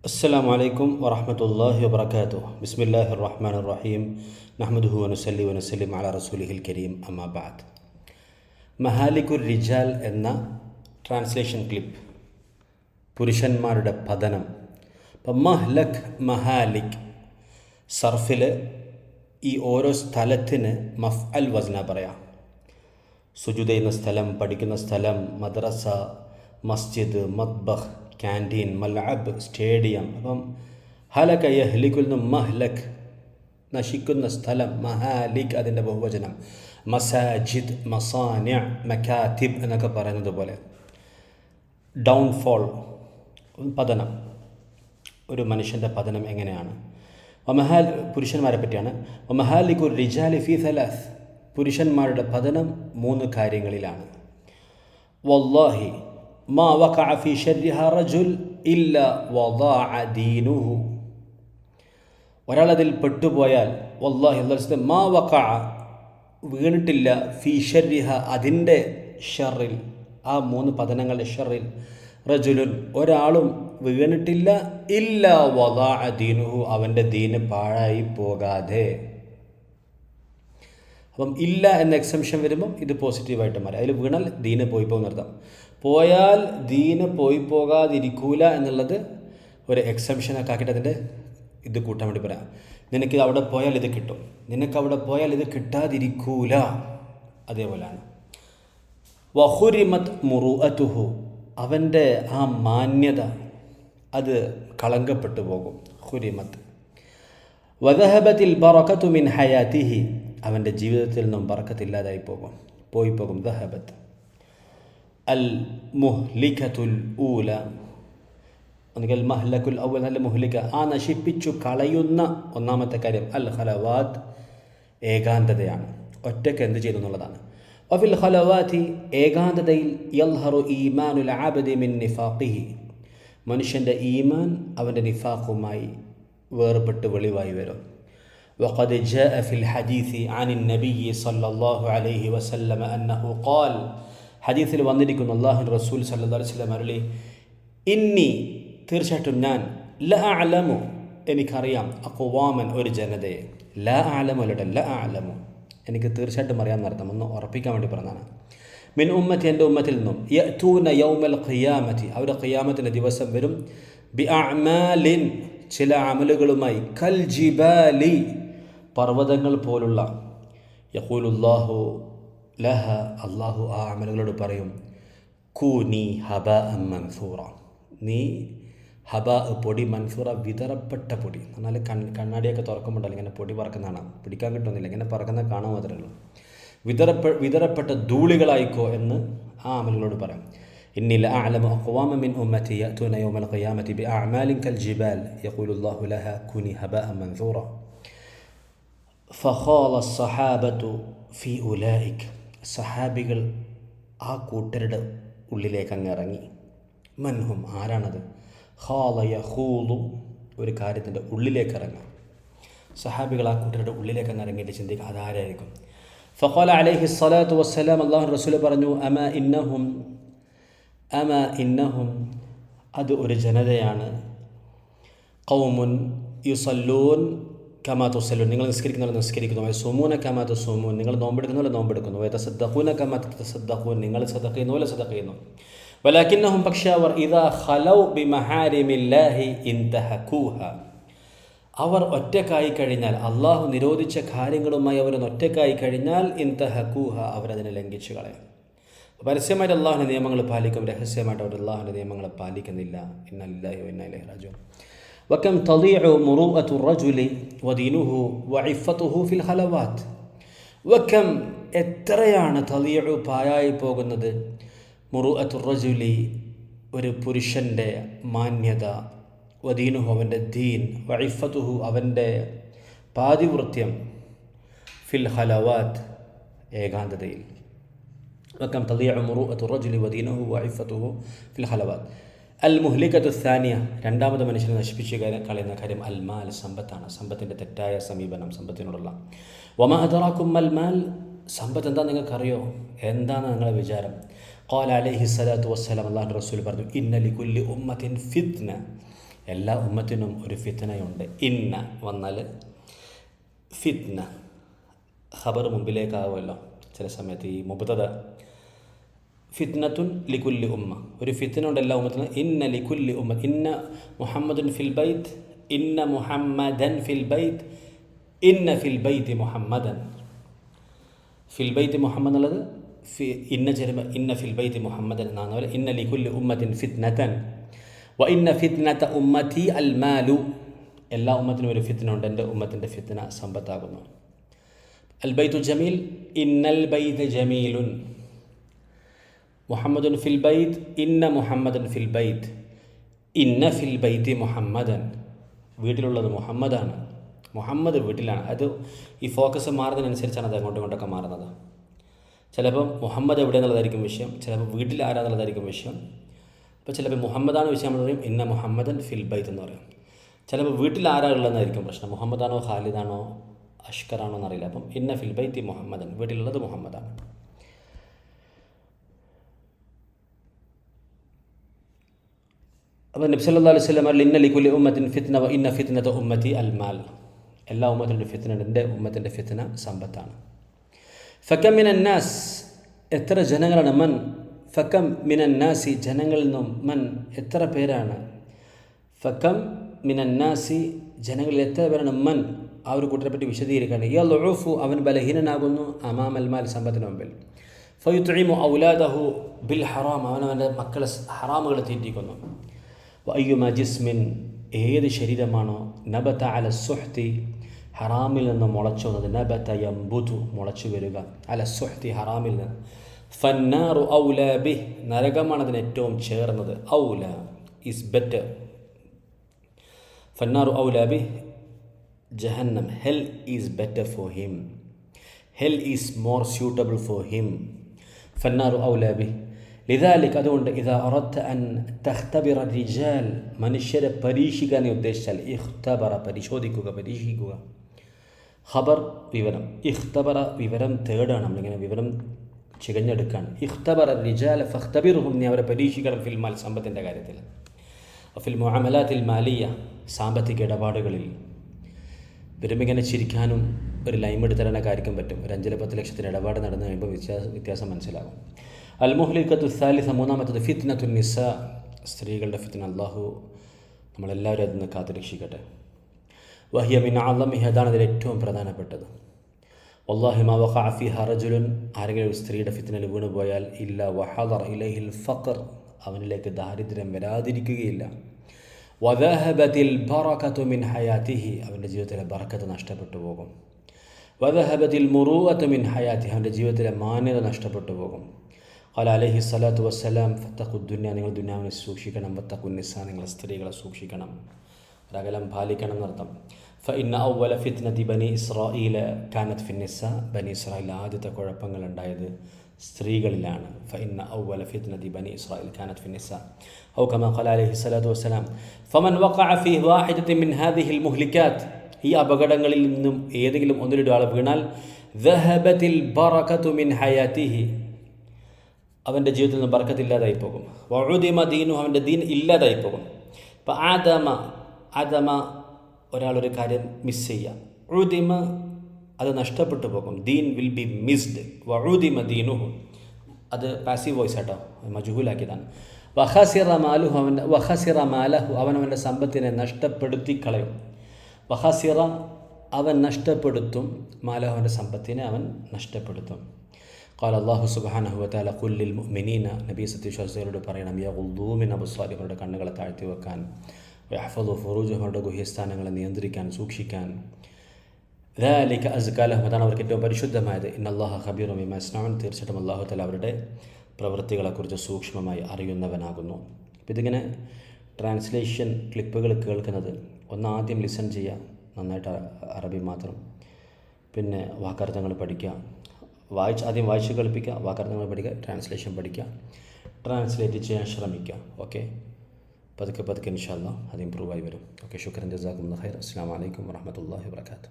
السلام عليكم ورحمة الله وبركاته بسم الله الرحمن الرحيم نحمده ونصلي ونسلم على رسوله الكريم أما بعد മഹാലിക്കുർ റിജാൽ എന്ന translation clip പുരുഷന്മാരുടെ പതനം. അപ്പം മഹ്ലക്, മഹാലിക് സർഫിൽ ഈ ഓരോ സ്ഥലത്തിന് മഫ്അൽ വസ്ന പറയാം. സുജൂദ് ചെയ്യുന്ന സ്ഥലം, പഠിക്കുന്ന സ്ഥലം, മദ്രസ, മസ്ജിദ്, മത്ബഖ്, ക്യാൻറ്റീൻ, മൽഅബ്, സ്റ്റേഡിയം. അപ്പം ഹലക യഹ്ലിക്കുൽ നിന്ന് മഹ്ലക് നശിക്കുന്ന സ്ഥലം, മഹാലിക് അതിൻ്റെ ബഹുവചനം, മസാജിദ്, മസാനിഅ, മകാതിബ് എന്നൊക്കെ പറയുന്നത് പോലെ. ഡൗൺഫോൾ, പതനം, ഒരു മനുഷ്യൻ്റെ പതനം എങ്ങനെയാണ്? പുരുഷന്മാരെ പറ്റിയാണ്. മഹാലിക്കുർ റിജാലി ഫി സലാസ്, പുരുഷന്മാരുടെ പതനം 3 കാര്യങ്ങളിലാണ്. വല്ലാഹി മാ വഖഅ ഫി ശർരിഹാ റജുൽ ഇല്ലാ വദഅ ദീനുഹു, ഒരാളതിൽ പെട്ടുപോയാൽ വല്ലാഹി അല്ലാഹു മാ വഖഅ വീണിട്ടില്ല, ഫി ശർരിഹ അതിൻ്റെ ഷർറിൽ, ആ 3 പതനങ്ങളുടെ ഷർറിൽ, റജുലുൻ ഒരാളും വീണിട്ടില്ല, ഇല്ലാ വദഅ ദീനുഹു അവൻ്റെ ദീന് പാഴായി പോകാതെ. അപ്പം ഇല്ല എന്ന എക്സംഷൻ വരുമ്പം ഇത് പോസിറ്റീവായിട്ട് മാറി. അതിൽ വീണാൽ ദീന് പോയി പോകുന്നർത്ഥം. പോയാൽ ദീന് പോയി പോകാതിരിക്കൂല എന്നുള്ളത് ഒരു എക്സംഷനൊക്കെ ആക്കിയിട്ട് അതിൻ്റെ ഇത് കൂട്ടാൻ വേണ്ടി പറയാം. നിനക്ക് അവിടെ പോയാൽ ഇത് കിട്ടും, നിനക്ക് അവിടെ പോയാൽ ഇത് കിട്ടാതിരിക്കൂല, അതേപോലെയാണ്. വഹുരിമത് മുറുഅതുഹു, അവൻ്റെ ആ മാന്യത അത് കളങ്കപ്പെട്ടു പോകും. ഹുരിമത്ത്. വദഹബത്തിൽ ബറകതു മിൻ ഹയാതിഹി, അവൻ്റെ ജീവിതത്തിൽ നിന്നും ബറക്കത്തില്ലാതായി പോകും, പോയി പോകും. ദഹബത്ത്. അൽ മുഹ്ലികത്തുൽ ഊല, ഒന്നുകിൽ മഹ്ലക്കുൽ അവൽ, അൽ മുഹ്ലിക ആ നശിപ്പിച്ചു കളയുന്ന ഒന്നാമത്തെ കാര്യം. അൽ ഖലവാത്ത്, ഏകാന്തതയാണ്, ഒറ്റയ്ക്ക് എന്ത് ചെയ്തു എന്നുള്ളതാണ്. വഫിൽ ഖലവാത്തി, ഏകാന്തതയിൽ യൽഹറു ഈമാനുൽ അബ്ദി മിൻ നിഫാഖിഹി, മനുഷ്യൻ്റെ ഈമാൻ അവൻ്റെ നിഫാഖുമായി വേർപെട്ട് വെളിവായി വരും. വഖദ് ജാഅ ഫിൽ ഹദീസി അനിൻ നബിയ്യി സല്ലല്ലാഹു അലൈഹി വസല്ലമ അന്നഹു ഖാൽ, ഹദീസിൽ വന്നിരിക്കുന്നു അല്ലാഹുവിൻ്റെ റസൂൽ സല്ലല്ലാഹു അലൈഹി വസല്ലം അരുളി, ഇന്നി തീർച്ചയായിട്ടും ഞാൻ, ല അഅലമു എനിക്കറിയാം, അഖ്വാമൻ ഒരു ജനതയെ, ല അഅലമു അല്ലട ല അഅലമു എനിക്ക് തീർച്ചയായിട്ടും അറിയാമെന്നർത്ഥം, ഒന്ന് ഉറപ്പിക്കാൻ വേണ്ടി പറഞ്ഞതാണ്. മിൻ ഉമ്മത്തി എൻ്റെ ഉമ്മത്തിൽ നിന്നും, യഅ്തൂന യൗമൽ ഖിയാമത്തി അവരുടെ ഖിയാമത്തിൻ്റെ ദിവസം വരും, ബി അഅമാലിൻ ചില അമലുകളുമായി, കൽ ജിബാലി പർവ്വതങ്ങൾ പോലുള്ള, യഖൂലുല്ലാഹു ലഹ അള്ളാഹു ആ അമലുകളോട് പറയും, കൂനി ഹബഅൻ മൻസൂറ, നീ ഹബാ പൊടി, മൻസൂറ വിതറപ്പെട്ട പൊടി. എന്നാൽ കണ്ണാടിയൊക്കെ തുറക്കുമ്പോണ്ടല്ലോ ഇങ്ങനെ പൊടി പറക്കുന്നതാണ്, പിടിക്കാൻ കിട്ടുന്നില്ല, ഇങ്ങനെ പറക്കുന്ന കാണാൻ മാത്രമേ ഉള്ളൂ. വിതറപ്പെട്ട ധൂളികളായിക്കോ എന്ന് ആ അമലുകളോട് പറയാം. ഇന്നി ലഅഅലമു അഖ്വാമൻ മിൻ ഉമ്മത്തി യഅ്തൂന യൗമൽ ഖിയാമത്തി ബിഅഅമാലിൻ കൽ ജിബാൽ യഖൂലുല്ലാഹു ലഹാ കുനി ഹബഅൻ മൻസൂറ ഫഖാല അസ്സഹാബതു ഫീ ഉലൈക, സഹാബികൾ ആ കൂട്ടരുടെ ഉള്ളിലേക്ക് അങ്ങ് ഇറങ്ങി. മൻഹും ആരാണത്? ഖാല യഖൂലു, ഒരു കാര്യത്തിൻ്റെ ഉള്ളിലേക്ക് ഇറങ്ങുക. സഹാബികൾ ആ കൂട്ടരുടെ ഉള്ളിലേക്ക് അങ്ങ് ഇറങ്ങിയിട്ട് ചിന്തിക്കുക അതാരായിരിക്കും. ഫഖാല അലൈഹി സ്വലാത്തു വസ്സലാം, അല്ലാഹു റസൂൽ പറഞ്ഞു, അമാ ഇന്നഹും അത് ഒരു ജനതയാണ്, ഖൗമുൻ യുസല്ലൂൻ കമാ തുസല്ലൂൻ നിങ്ങൾ നിസ്കരിക്കുന്നവരെ നിസ്കരിക്കുന്നു, വയസുമൂന കമാ തുസുമൂൻ നിങ്ങൾ നോമ്പെടുക്കുന്നവരെ നോമ്പെടുക്കുന്നു, വയതസദ്ദഖൂന കമാ തസദ്ദഖൂൻ നിങ്ങൾ സദഖ ചെയ്യുന്ന പോലെ സദഖ ചെയ്യുന്നു. വലാകിന്നഹും പക്ഷേ അവർ, ഇദാ ഖലൗ ബിമഹാരിമില്ലാഹി ഇൻതഹകൂഹ അവർ ഒറ്റക്കായി കഴിഞ്ഞാൽ, അള്ളാഹു നിരോധിച്ച കാര്യങ്ങളുമായി അവർ ഒറ്റക്കായി കഴിഞ്ഞാൽ, ഇൻതഹകൂഹ അവരതിനെ ലംഘിച്ചു കളയും. പരസ്യമായിട്ട് അള്ളാഹുവിൻ്റെ നിയമങ്ങൾ പാലിക്കും, രഹസ്യമായിട്ട് അവർ അള്ളാഹുവിൻ്റെ നിയമങ്ങൾ പാലിക്കുന്നില്ല. ഇന്നാ ലില്ലാഹി വ ഇന്നാ ഇലൈഹി റാജിഊൻ. വകം തളീഉ മുറൂഅത്തു റജുലി വദീനുഹു വഇഫ്ഫത്തുഹു ഫിൽ ഖലവാത്ത്. വകം എത്രയാണ് തളീഉ പായായി പോകുന്നത്, മുറൂഅത്തു റജുലി ഒരു പുരുഷൻ്റെ മാന്യത, വദീനുഹു അവൻ്റെ ദീൻ, വഇഫ്ഫത്തുഹു അവൻ്റെ പാതിവൃത്യം, ഫിൽ ഖലവാത്ത് ഏകാന്തതയിൽ. വകം തളീഉ മുറൂഅത്തു റജുലി വദീനുഹു വഇഫ്ഫത്തുഹു ഫിൽ ഖലവാത്ത്. അൽ മുഹ്ലികത്തു സാനിയ രണ്ടാമത് മനുഷ്യനെ നശിപ്പിച്ച് കളയുന്ന കാര്യം അൽ മാൽ സമ്പത്താണ്, സമ്പത്തിൻ്റെ തെറ്റായ സമീപനം സമ്പത്തിനോടുള്ള. വമാ അദ്റാകും അൽ മാൽ, സമ്പത്ത് എന്താ നിങ്ങൾക്കറിയോ, എന്താണ് നിങ്ങളുടെ വിചാരം? ഖാല അലൈഹി സ്വലാത്തു വസ്സലാം, അല്ലാഹുവിൻ്റെ റസൂൽ പറഞ്ഞു, ഇന്ന ലികുല്ലി ഉമ്മത്തിൻ ഫിത്ന, എല്ലാ ഉമ്മത്തിനും ഒരു ഫിത്നയുണ്ട്. ഇന്ന വന്നാൽ ഫിത്ന ഖബർ മുമ്പിലേക്കാവുമല്ലോ ചില സമയത്ത്. ഈ മുബ്തദ ഫിത്നത്തുൻ ലികുല്ലി ഉമ്മ, ഒരു ഫിത്ന ഉണ്ട് എല്ലാ ഉമ്മത്തിനും. ഇന്ന ലികുല്ലി ഉമ്മ, ഇന്ന മുഹമ്മദുൻ ഫിൽ ബൈത്ത്, ഇന്ന മുഹമ്മദൻ ഫിൽ ബൈത്ത്, ഇന്ന ഫിൽ ബൈത്തി മുഹമ്മദൻ. ഫിൽ ബൈത്തി മുഹമ്മദ് എന്നുള്ളത് ഇന്ന ചേരുമ്പോൾ ഇന്ന ഫിൽ ബൈത്തി മുഹമ്മദൻ എന്നാണ് പോലെ. ഇന്ന ലികുല്ലി ഉമ്മത്തിൻ ഫിത്നതൻ വ ഇന്ന ഫിത്നത ഉമ്മത്തി അൽ മാലു, എല്ലാ ഉമ്മത്തിനും ഒരു ഫിത്ന ഉണ്ട്, എൻ്റെ ഉമ്മത്തിൻ്റെ ഫിത്ന സമ്പത്താകുന്നു. അൽ ബൈത്തു ജമീൽ, ഇന്നൽ ബൈത്ത് ജമീലുൻ. മുഹമ്മദുൻ ഫിൽ ബൈത്ത്, ഇന്ന മുഹമ്മദൻ ഫിൽ ബൈത്ത്, ഇന്ന ഫിൽ ബൈത്തി മുഹമ്മദൻ. വീട്ടിലുള്ളത് മുഹമ്മദാണ്, മുഹമ്മദ് വീട്ടിലാണ്. അത് ഈ ഫോക്കസ് മാറുന്നതിനനുസരിച്ചാണ് അത് അങ്ങോട്ടും ഇങ്ങോട്ടൊക്കെ മാറുന്നത്. ചിലപ്പോൾ മുഹമ്മദ് എവിടെ എന്നുള്ളതായിരിക്കും വിഷയം, ചിലപ്പോൾ വീട്ടിൽ ആരാന്നുള്ളതായിരിക്കും വിഷയം. അപ്പോൾ ചിലപ്പോൾ മുഹമ്മദാണ് വിഷയം, നമ്മൾ പറയും ഇന്ന മുഹമ്മദൻ ഫിൽ ബൈത്ത് എന്ന് പറയും. ചിലപ്പോൾ വീട്ടിൽ ആരാ ഉള്ളതെന്നായിരിക്കും പ്രശ്നം, മുഹമ്മദാണോ ഖാലിദാണോ അഷ്കറാണോ എന്നറിയില്ല. അപ്പം ഇന്ന ഫിൽ ബൈത്തി മുഹമ്മദൻ, വീട്ടിലുള്ളത് മുഹമ്മദാണ്. അപ്പോൾ നബി സല്ലല്ലാഹു അലൈഹി വസല്ലം പറഞ്ഞു ഇന്ന ലികുല്ലി ഉമ്മത്തിൻ ഫിത്ന വ ഇന്ന ഫിത്നത ഉമ്മത്തി അൽ മാൽ, എല്ലാ ഉമ്മത്തിൻ്റെ ഫിത്ന, എൻ്റെ ഉമ്മത്തിൻ്റെ ഫിത്ന സമ്പത്താണ്. ഫകം മിനന്നാസ്, എത്ര ജനങ്ങളാണ്. മൻ ഫകം മിനന്നാസി, ജനങ്ങളിൽ നിന്നും. മൻ, എത്ര പേരാണ്. ഫകം മിനന്നാസി, ജനങ്ങളിൽ എത്ര പേരാണ്. മൻ, ആ ഒരു കൂട്ടരെ പറ്റി വിശദീകരിക്കുകയാണ്. യൽഉഫു, അവൻ ബലഹീനനാകുന്നു. അമാമൽ മാൽ, സമ്പത്തിന് മുമ്പിൽ. ഫയുത്ഇമു ഔലാദഹു ബിൽ ഹറാം, അവനവൻ്റെ മക്കളെ ഹറാമുകളെ തീറ്റിക്കുന്നു. വഅയ്യുമാ ജിസ്മിൻ, ഏത് ശരീരമാണോ. നബത അല സുഹ്തി, ഹറാമിൽ നിന്ന് മുളച്ചു വന്നത്. നബത യംബുതു, മുളച്ചു വരിക. അല സുഹ്തി, ഹറാമിൽ നിന്ന്. ഫന്നാറു ഔലാ ബിഹ്, നരകമാണ് അതിന് ഏറ്റവും ചേർന്നത്. ഔല ഈസ് ബെറ്റർ. ഫന്നാറു ഔലാ ബിഹ് ജഹന്നം, hell is better for him, hell is more suitable for him. ഫന്നാറു ഔലാ ബിഹ് ലിദാലിക്, അതുകൊണ്ട് ഇദാ അറദ്ത അൻ തഖ്തബിറ റിജാൽ, മനുഷ്യരെ പരീക്ഷിക്കാൻ നീ ഉദ്ദേശിച്ചാൽ. ഇഖ്തബറ, പരിശോധിക്കുക, പരീക്ഷിക്കുക. ഖബർ, വിവരം. ഇഖ്തബറ, വിവരം തേടാണ്, നമ്മളിങ്ങനെ വിവരം ചികഞ്ഞെടുക്കാൻ. ഇഖ്തബറ റിജാൽ ഫഖ്തബിർഹും, നീ അവരെ പരീക്ഷിക്കണം. ഫിൽ മാൽ, സമ്പത്തിൻ്റെ കാര്യത്തിൽ. ഫിൽ മുഅമലാത്തിൽ മാലിയ, സാമ്പത്തിക ഇടപാടുകളിൽ. വരുമിങ്ങനെ ചിരിക്കാനും ഒരു ലൈം എടുത്തരാനൊക്കെ കാര്യക്കും പറ്റും. ഒരു 5-10 ലക്ഷത്തിന് ഇടപാട് നടന്നു കഴിയുമ്പോൾ വ്യത്യാസം മനസ്സിലാകും. അൽ മുഹ്ലിഖത്തു സാലിസ, മൂന്നാമത്തത് ഫിത്നത്തു നിസാ, സ്ത്രീകളുടെ ഫിത്ന. അല്ലാഹു നമ്മളെല്ലാവരും അതിൽ നിന്ന് കാത്തുരക്ഷിക്കട്ടെ. വഹിയ മിൻ അഅ്ളമിഹ, അതാണ് അതിൽ ഏറ്റവും പ്രധാനപ്പെട്ടത്. വല്ലാഹി മാ വഖഅ ഫീഹ റജുലുൻ, ആരെങ്കിലും ഒരു സ്ത്രീയുടെ ഫിത്നയിൽ വീണുപോയാൽ ഇല്ല വഹദറ ഇലൈഹിൽ ഫഖർ, അവനിലേക്ക് ദാരിദ്ര്യം വരാതിരിക്കുകയില്ല. വദഹബത്തിൽ ബറകതു മിൻ ഹയാതിഹി, അവൻ്റെ ജീവിതത്തിലെ ബറക്കത്ത് നഷ്ടപ്പെട്ടു പോകും. വദഹബത്തിൽ മുറൂഅതു മിൻ ഹയാതിഹി, അവൻ്റെ ജീവിതത്തിലെ മാന്യത നഷ്ടപ്പെട്ടു പോകും. ഖാല അലൈഹി സ്വലാത്തു വസ്സലാം ഫത്തഖു ദുനിയ, നിങ്ങൾ ദുനിയാവിനെ സൂക്ഷിക്കണം. വത്തഖു നിസാ, നിങ്ങൾ സ്ത്രീകളെ സൂക്ഷിക്കണം, ഒരകലം പാലിക്കണം എന്നർത്ഥം. ഫഇന്ന അവ്വല ഫിത്നതി ബനി ഇസ്രായീല കാനത് ഫി നിസാ, ബനി ഇസ്രായേൽ ആദ്യത്തെ കുഴപ്പങ്ങളുണ്ടായത് സ്ത്രീകളിലാണ്. ഫഇന്ന അവ്വല ഫിത്നതി ബനി ഇസ്രായേൽ കാനത് ഫി നിസാ ഔ കമാ ഖാല അലൈഹി സ്വലാത്തു വസ്സലാം ഫമൻ വഖഅ ഫീ വാഹിദത്തിൻ മിൻ ഹാദിഹിൽ മുഹ്ലികാത്ത്, ഈ അപകടങ്ങളിൽ നിന്നും ഏതെങ്കിലും ഒന്നിലൊരു ആൾ വീണാൽ ദഹബത്തിൽ ബറകതു മിൻ ഹയാതിഹി, അവൻ്റെ ജീവിതത്തിൽ നിന്ന് ബർക്കത്തില്ലാതായി പോകും. വഉദിമ ദീനു, അവൻ്റെ ദീൻ ഇല്ലാതായി പോകും. ഇപ്പം ആദമ ഒരാളൊരു കാര്യം മിസ് ചെയ്യുക, ഉദിമ അത് നഷ്ടപ്പെട്ടു പോകും. ദീൻ വിൽ ബി മിസ്ഡ്. വഉദിമ ദീനുഹു, അത് പാസീവ് വോയിസ് ആട്ടോ, മജ്ഹൂലാക്കിയതാണ്. വഖസിറ മാലഹു, അവനവൻ്റെ സമ്പത്തിനെ നഷ്ടപ്പെടുത്തി കളയും. വഖസിറ, അവൻ നഷ്ടപ്പെടുത്തും. മാലഹു, അവൻ്റെ സമ്പത്തിനെ അവൻ നഷ്ടപ്പെടുത്തും. ഖാല അല്ലാഹു സുബ്ഹാനഹു വതആല ഖുൽ ലിൽ മുഅ്മിനീന, നബി സത്യവിശ്വാസികളോട് പറയണം, യഗ്ദൂ മിൻ അബ്സാരിഹിം, അവരുടെ കണ്ണുകളെ താഴ്ത്തി വെക്കാൻ. വയഹ്ഫദു ഫുറൂജഹും, അവരുടെ ഗുഹ്യസ്ഥാനങ്ങളെ നിയന്ത്രിക്കാൻ, സൂക്ഷിക്കാൻ. ദാലിക അസ്കാ ലഹും, അതാണ് അവർക്ക് ഏറ്റവും പരിശുദ്ധമായത്. ഇന്നല്ലാഹ ഖബീറും ബിമാ യസ്നഊൻ, തീർച്ചയായിട്ടും അല്ലാഹു തആല അവരുടെ പ്രവൃത്തികളെക്കുറിച്ച് സൂക്ഷ്മമായി അറിയുന്നവനാകുന്നു. അപ്പോൾ ഇതിങ്ങനെ ട്രാൻസ്ലേഷൻ ക്ലിപ്പുകൾ കേൾക്കുന്നത് ഒന്ന് ആദ്യം ലിസൺ ചെയ്യുക, നന്നായിട്ട് അറബി മാത്രം. പിന്നെ വാക്കർത്ഥങ്ങൾ പഠിക്കുക, ആദ്യം വായിച്ച് കേൾപ്പിക്കുക, വാക്കർത്ഥങ്ങൾ പഠിക്കുക, ട്രാൻസ്ലേഷൻ പഠിക്കുക, ട്രാൻസ്ലേറ്റ് ചെയ്യാൻ ശ്രമിക്കുക. ഓക്കെ, പതുക്കെ ഇൻഷാ അല്ലാഹ് അത് ഇമ്പ്രൂവ് ആയി വരും. ഓക്കെ, ശുക്രൻ, ജസാക്കുമുല്ലാഹ് ഖൈർ. അസ്സലാമു അലൈക്കും വറഹ്മത്തുള്ളാഹി വബറകാതുഹു.